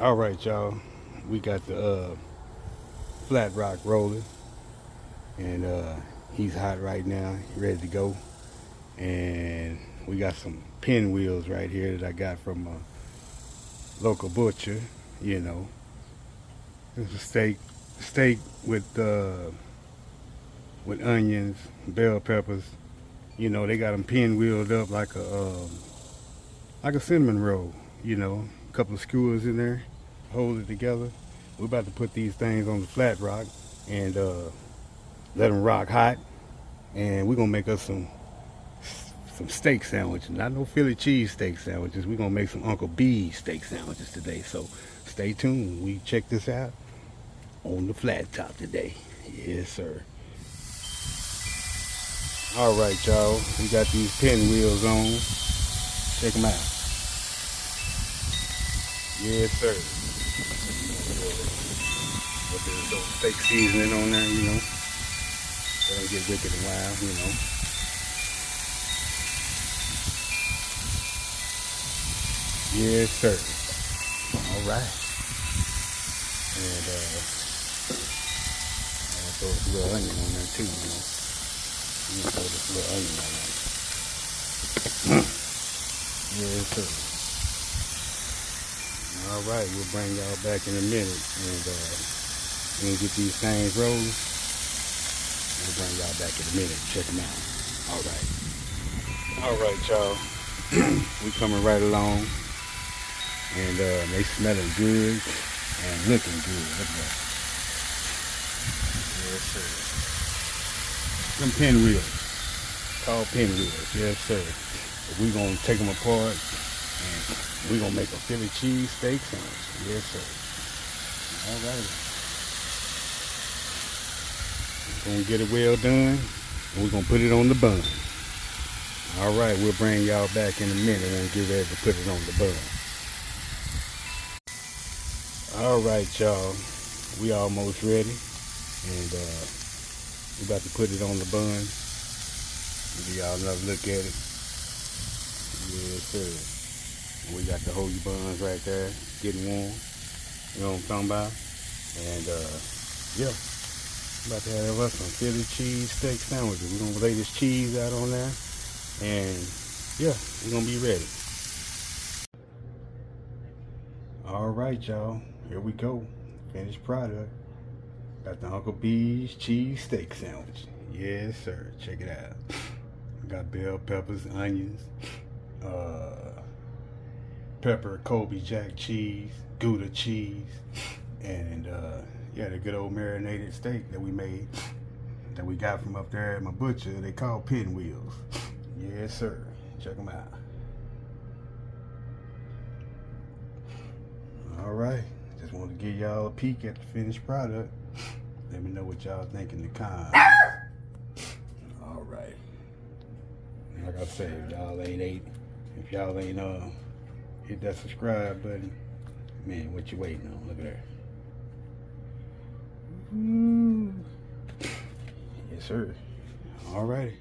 All right, y'all. We got the flat rock rolling, and he's hot right now. He's ready to go. And we got some pinwheels right here that I got from a local butcher. You know, it's a steak with onions, bell peppers. You know, they got them pinwheeled up like a cinnamon roll. You know, a couple of skewers in there, hold it together. We're about to put these things on the flat rock and let them rock hot. And we're gonna make us some steak sandwiches. Not no Philly cheese steak sandwiches. We're gonna make some Uncle B's steak sandwiches today. So stay tuned. We check this out on the flat top today. Yes, sir. All right, y'all. We got these pinwheels on. Check them out. Yes, sir. Put this little steak seasoning on there, you know. Let them get wicked and wild, you know. Yes, sir. All right. And I'll throw this little onion on there too, you know. You can throw this little onion on there. Yes, sir. All right, we'll bring y'all back in a minute, and we'll get these things rolling. We'll bring y'all back in a minute. Check them out. All right, y'all. We coming right along, and they smelling good and looking good. Look at that. Yes, sir. Them pinwheels, called pinwheels. Yes, sir. We're gonna take them apart, and we're gonna make a Philly cheese steak sandwich. Yes, sir. All right. We're gonna get it well done, and we're gonna put it on the bun. All right, we'll bring y'all back in a minute and get ready to put it on the bun. All right, y'all. We almost ready, and we about to put it on the bun. Give y'all another look at it. Yes, sir. We got the hoagie buns right there, getting warm. You know what I'm talking about? And yeah, about to have us some Philly cheese steak sandwiches. We're gonna lay this cheese out on there, and yeah, we're gonna be ready. All right, y'all. Here we go. Finished product. Got the Uncle B's cheese steak sandwich. Yes, sir. Check it out. Got bell peppers, onions, pepper, Colby Jack cheese, Gouda cheese, and yeah, the good old marinated steak that we made, that we got from up there at my butcher. They call pinwheels. Yes, sir. Check them out. All right. Just wanted to give y'all a peek at the finished product. Let me know what y'all think in the comments. All right. Like I said, if y'all ain't hit that subscribe button, man, what you waiting on? Look at that. Yes, sir. All righty.